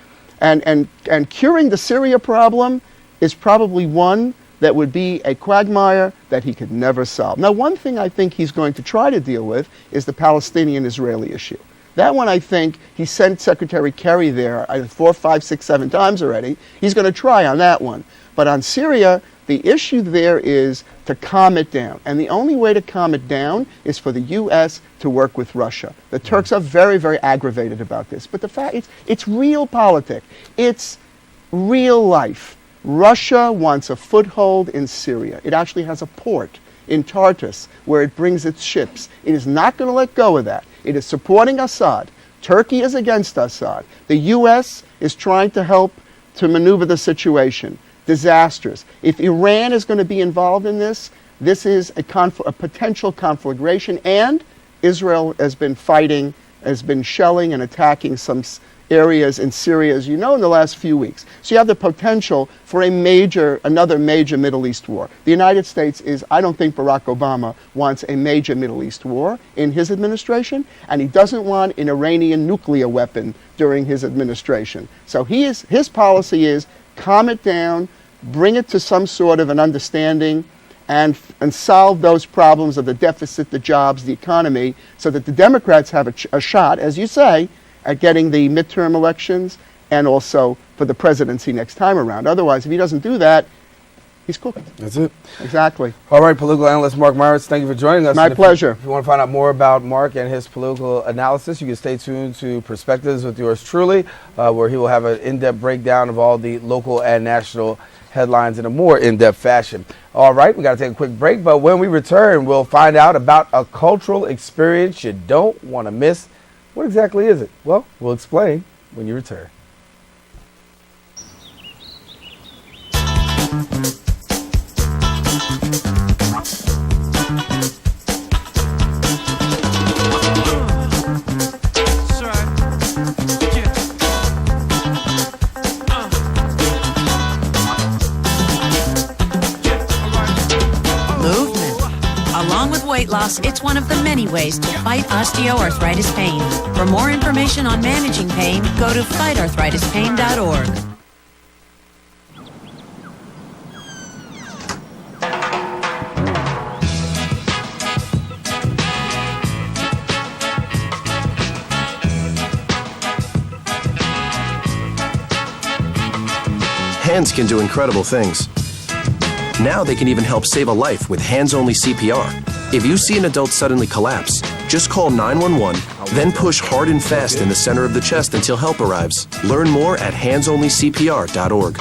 And curing the Syria problem is probably one that would be a quagmire that he could never solve. Now, one thing I think he's going to try to deal with is the Palestinian-Israeli issue. That one, I think, he sent Secretary Kerry there 4, 5, 6, 7 times already. He's going to try on that one. But on Syria, the issue there is to calm it down. And the only way to calm it down is for the U.S. to work with Russia. The Turks are very, very aggravated about this. But the fact, it's real politics. It's real life. Russia wants a foothold in Syria. It actually has a port in Tartus where it brings its ships. It is not going to let go of that. It is supporting Assad. Turkey is against Assad. The U.S. is trying to help to maneuver the situation. Disastrous. If Iran is going to be involved in this, this is a potential conflagration, and Israel has been fighting, has been shelling and attacking some areas in Syria, as you know, in the last few weeks. So you have the potential for another major Middle East war. The United States I don't think Barack Obama wants a major Middle East war in his administration, and he doesn't want an Iranian nuclear weapon during his administration. So his policy is calm it down, bring it to some sort of an understanding, and solve those problems of the deficit, the jobs, the economy, so that the Democrats have a shot, as you say, at getting the midterm elections and also for the presidency next time around. Otherwise, if he doesn't do that, he's cooked. That's it. Exactly. All right, political analyst Mark Myers, thank you for joining us. My pleasure. If you want to find out more about Mark and his political analysis, you can stay tuned to Perspectives with yours truly, where he will have an in-depth breakdown of all the local and national headlines in a more in-depth fashion. All right, we got to take a quick break, but when we return, we'll find out about a cultural experience you don't want to miss. What exactly is it? Well, we'll explain when you return. Weight loss, it's one of the many ways to fight osteoarthritis pain. For more information on managing pain, go to fightarthritispain.org. Hands can do incredible things. Now they can even help save a life with hands-only CPR. If you see an adult suddenly collapse, just call 911, then push hard and fast in the center of the chest until help arrives. Learn more at handsonlycpr.org.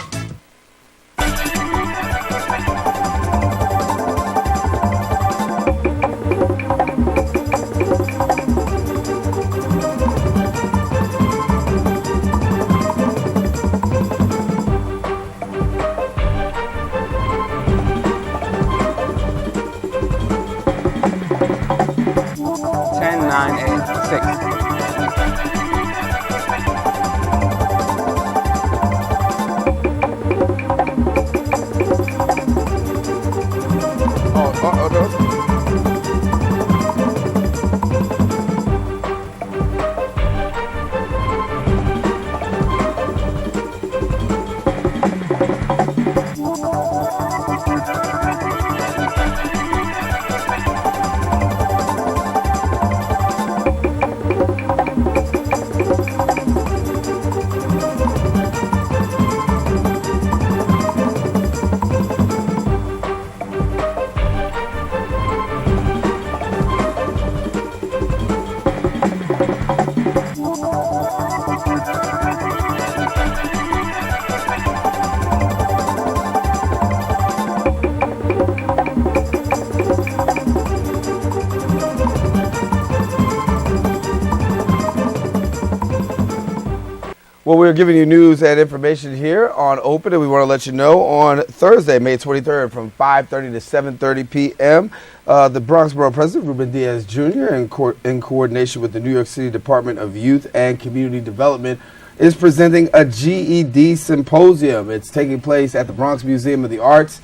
Well, we're giving you news and information here on Open, and we want to let you know on Thursday, May 23rd from 5:30 to 7:30 p.m., the Bronx Borough President, Ruben Diaz Jr., in coordination with the New York City Department of Youth and Community Development, is presenting a GED symposium. It's taking place at the Bronx Museum of the Arts,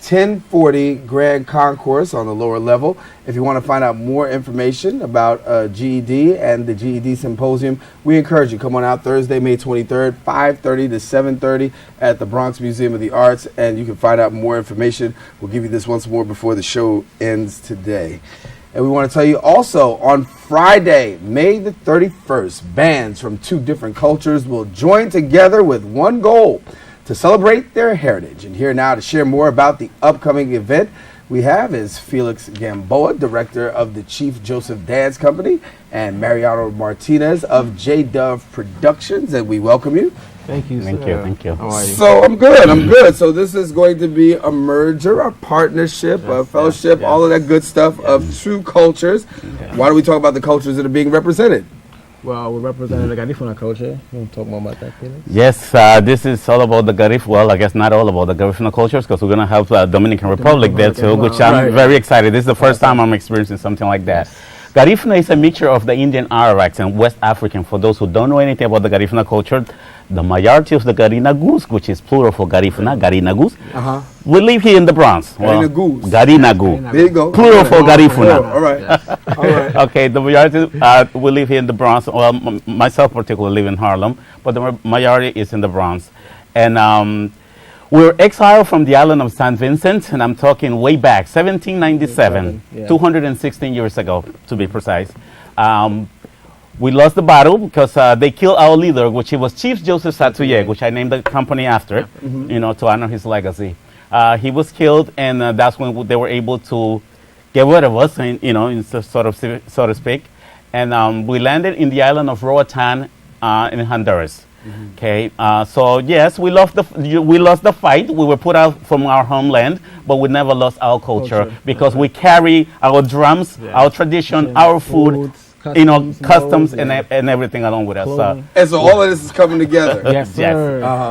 1040 Grand Concourse on the lower level. If you want to find out more information about GED and the GED Symposium, we encourage you, come on out Thursday, May 23rd, 5:30 to 7:30 at the Bronx Museum of the Arts, and you can find out more information. We'll give you this once more before the show ends today. And we want to tell you also, on Friday, May the 31st, bands from 2 different cultures will join together with one goal: to celebrate their heritage. And here now to share more about the upcoming event we have is Felix Gamboa, director of the Chief Joseph Dance Company, and Mariano Martinez of J Dove Productions. And we welcome you. Thank you, Thank sir. you, thank you. How are you? So I'm good. So this is going to be a merger, a partnership, a fellowship, all of that good stuff of two cultures. Why don't we talk about the cultures that are being represented? Well, we're representing the Garifuna culture. You want to talk more about that, Felix? Yes, this is all about the Garif. Well, I guess not all about the Garifuna cultures, because we're going to have Dominican Republic there too, which I'm very excited. This is the first time I'm experiencing something like that. Garifuna is a mixture of the Indian Arawaks and West African. For those who don't know anything about the Garifuna culture, the majority of the Garinagus, which is plural for Garifuna, Garinagus, we live here in the Bronx. Garinagus. Garinagu. There you go. Plural for Garifuna. All right. All right. Okay, the majority, we live here in the Bronx. Well, myself particularly live in Harlem, but the majority is in the Bronx. And we were exiled from the island of St. Vincent, and I'm talking way back, 1797, 216 years ago, to be precise. We lost the battle because they killed our leader, which was Chief Joseph Satuyeg, which I named the company after, to honor his legacy. He was killed, and that's when they were able to get rid of us, so to speak. And we landed in the island of Roatan in Honduras. Okay, so yes, we lost the fight. We were put out from our homeland, but we never lost our culture because we carry our drums, our tradition, our food, customs and everything along with us. And so all of this is coming together. Yes,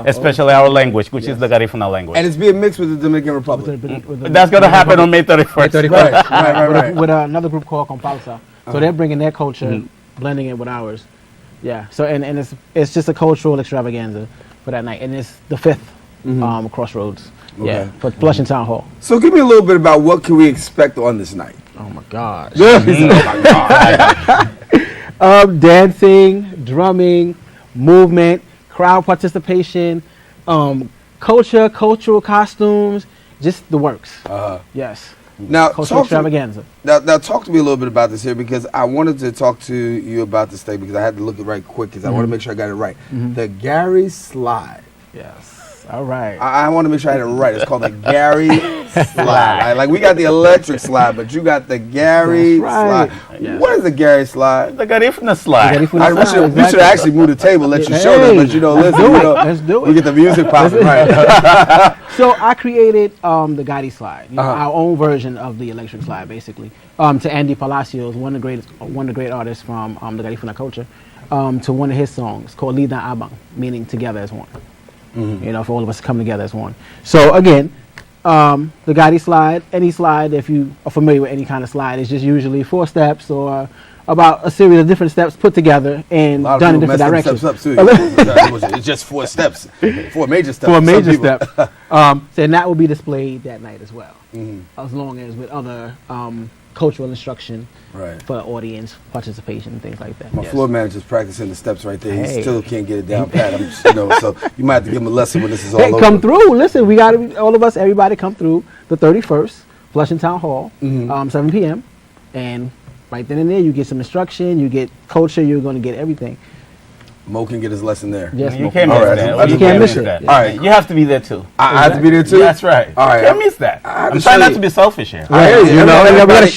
especially our language, which is the Garifuna language. And it's being mixed with the Dominican Republic. That's going to happen on May 31st. Right. With another group called Compalsa. So they're bringing their culture, blending it with ours. Yeah. So and it's just a cultural extravaganza for that night, and it's the 5th Crossroads. Okay. Yeah, for Flushing Town Hall. So give me a little bit about what can we expect on this night. Oh my gosh. Dancing, drumming, movement, crowd participation, cultural costumes, just the works. Yes. Now, cultural extravaganza. Now, talk to me a little bit about this here, because I wanted to talk to you about this thing because I had to look it right quick because I want to make sure I got it right. The Gary Slide. Yes. All right. I want to make sure I had it right. It's called the Gary Slide. Like we got the electric slide, but you got the Gary Slide. Yes. What is the Gary Slide? The Garifuna Slide. We should actually move the table, let you show them, but listen, let's do it. We get the music popping, right? So I created the Gotti Slide, our own version of the electric slide, basically. To Andy Palacios, one of the great artists from the Garifuna culture, to one of his songs called Lida Abang, meaning together as one. For all of us to come together as one. So again, the Gotti Slide, any slide, if you are familiar with any kind of slide, is just usually 4 steps or about a series of different steps put together and done in different directions. It's just 4 steps, 4 major steps. 4 major steps. And that will be displayed that night as well, as long as with other cultural instruction for the audience participation and things like that. My floor manager's practicing the steps right there. He still can't get it down pat. So you might have to give him a lesson when this is all over. Come through. Listen, we got to, all of us, everybody come through the 31st, Flushing Town Hall, 7 p.m. And right then and there, you get some instruction, you get culture, you're going to get everything. Mo can get his lesson there. Yes, you can't miss that. You can't miss it. All right, you have to be there too. I have to be there too? That's right. All right. You can't miss that. I'm trying not to be selfish here. Everybody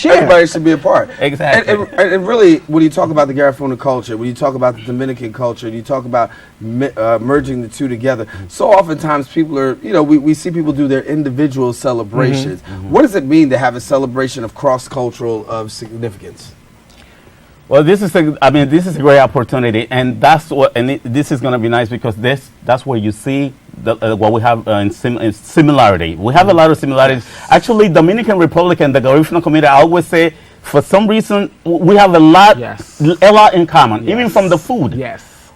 should be a part. Exactly. And really, when you talk about the Garifuna culture, when you talk about the Dominican culture, you talk about merging the two together, so oftentimes people are, we see people do their individual celebrations. What does it mean to have a celebration of cross-cultural of significance? Well, this is a great opportunity, and this is going to be nice because that's where you see what we have in similarity. We have a lot of similarities. Actually, Dominican Republic and the Garifuna community, I always say, for some reason, we have a lot in common, even from the food.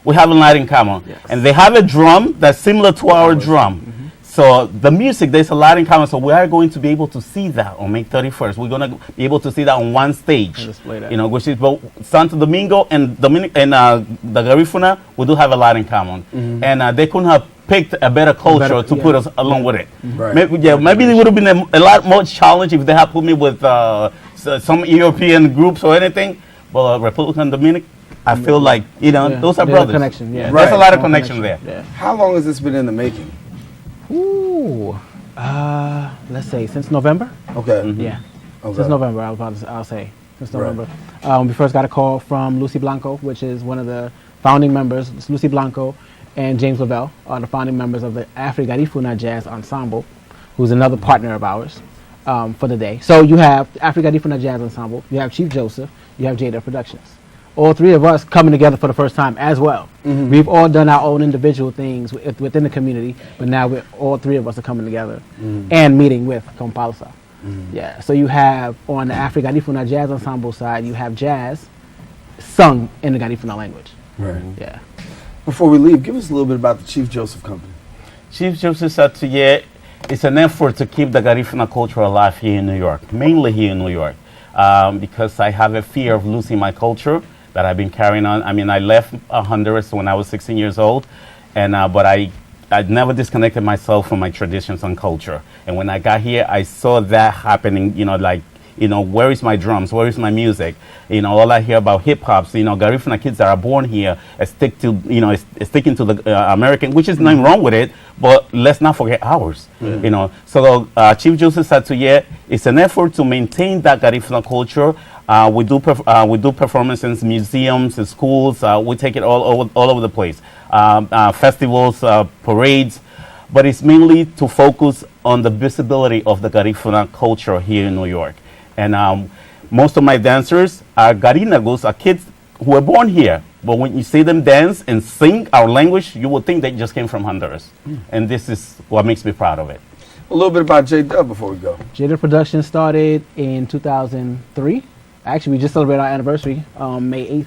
We have a lot in common, and they have a drum that's similar to our drum. So the music, there's a lot in common. So we are going to be able to see that on May 31st. We're going to be able to see that on one stage. Which is both Santo Domingo and the Garifuna. We do have a lot in common, and they couldn't have picked a better culture to put us along with it. Maybe it would have been a lot more challenge if they had put me with some European groups or anything. But Republican Dominican, I feel like those are brothers. Connection, There's a lot of connection there. How long has this been in the making? Ooh, let's say since November. Okay. Yeah. Since November, I'll say since November. We first got a call from Lucy Blanco, which is one of the founding members. It's Lucy Blanco and James Lavelle are the founding members of the Afri Garifuna Jazz Ensemble, who's another partner of ours for the day. So you have Afri Garifuna Jazz Ensemble, you have Chief Joseph, you have J-Dub Productions. All three of us coming together for the first time as well. Mm-hmm. We've all done our own individual things within the community, but now all three of us are coming together and meeting with Kompalsa. Yeah, so you have on the Afri Garifuna Jazz Ensemble side, you have jazz sung in the Garifuna language. Right. Yeah. Before we leave, give us a little bit about the Chief Joseph Company. Chief Joseph Atelier is an effort to keep the Garifuna culture alive here in New York, mainly here in New York, because I have a fear of losing my culture that I've been carrying on. I mean, I left Honduras when I was 16 years old, and but I never disconnected myself from my traditions and culture. And when I got here, I saw that happening, where is my drums? Where is my music? All I hear about hip hops, Garifuna kids that are born here sticking to the American, which is nothing wrong with it, but let's not forget ours. So Chief Joseph Atelier is an effort to maintain that Garifuna culture. We do performances in museums, in schools. We take it all over the place. Festivals, parades, but it's mainly to focus on the visibility of the Garifuna culture here in New York. And most of my dancers are Garinagos, are kids who were born here. But when you see them dance and sing our language, you would think they just came from Honduras. And this is what makes me proud of it. A little bit about J-Dub before we go. J-Dub Productions started in 2003. Actually, we just celebrated our anniversary, May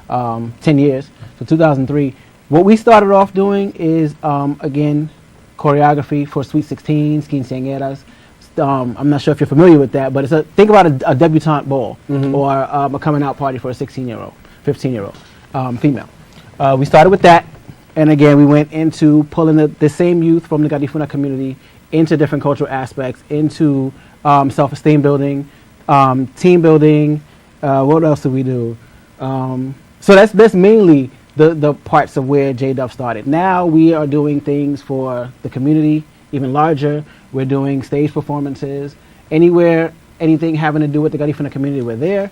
8th, 10 years. So 2003. What we started off doing is, again, choreography for Sweet 16s, quinceañeras. I'm not sure if you're familiar with that, but think about a debutante ball or a coming out party for a 16-year-old, 15-year-old female. We started with that, and again, we went into pulling the same youth from the Garifuna community into different cultural aspects, into self-esteem building, team building. What else do we do? So that's mainly the parts of where J-Dub started. Now we are doing things for the community, even larger. We're doing stage performances. Anywhere, anything having to do with the Garifuna community, we're there.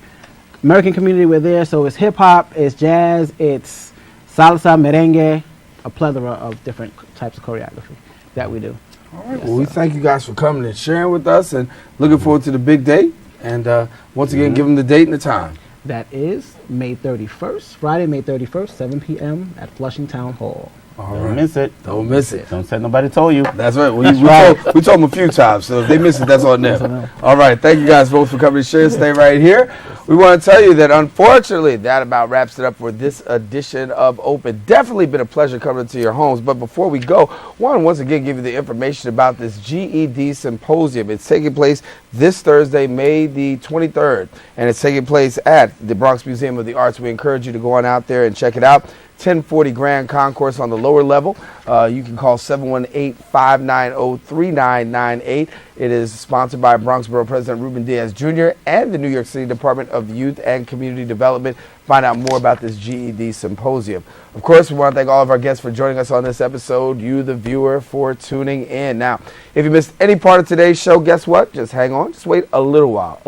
American community, we're there. So it's hip-hop, it's jazz, it's salsa, merengue, a plethora of different types of choreography that we do. All right. Well, we thank you guys for coming and sharing with us, and looking forward to the big day. And once again, give them the date and the time. That is May 31st, Friday, May 31st, 7 p.m. at Flushing Town Hall. Don't miss it. Don't miss it. Don't say nobody told you. That's right. We told them a few times, so if they miss it, that's on them. All right. Thank you guys both for coming to share. Stay right here. We want to tell you that, unfortunately, that about wraps it up for this edition of Open. Definitely been a pleasure coming to your homes. But before we go, once again give you the information about this GED Symposium. It's taking place this Thursday, May the 23rd, and it's taking place at the Bronx Museum of the Arts. We encourage you to go on out there and check it out. 1040 Grand Concourse on the lower level. You can call 718-590-3998. It is sponsored by Bronx Borough President Ruben Diaz Jr. and the New York City Department of Youth and Community Development. Find out more about this GED Symposium. Of course, we want to thank all of our guests for joining us on this episode, you, the viewer, for tuning in. Now, if you missed any part of today's show, guess what? Just hang on. Just wait a little while,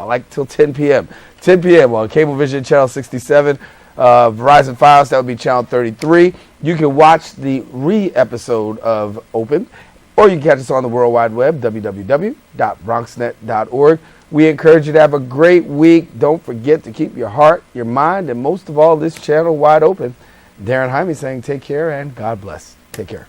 like till 10 p.m. 10 p.m. on Cablevision Channel 67. Verizon Files, that would be channel 33. You can watch the re-episode of Open, or you can catch us on the World Wide Web, www.bronxnet.org. We encourage you to have a great week. Don't forget to keep your heart, your mind, and most of all, this channel wide open. Darren Jaime saying take care and God bless. Take care.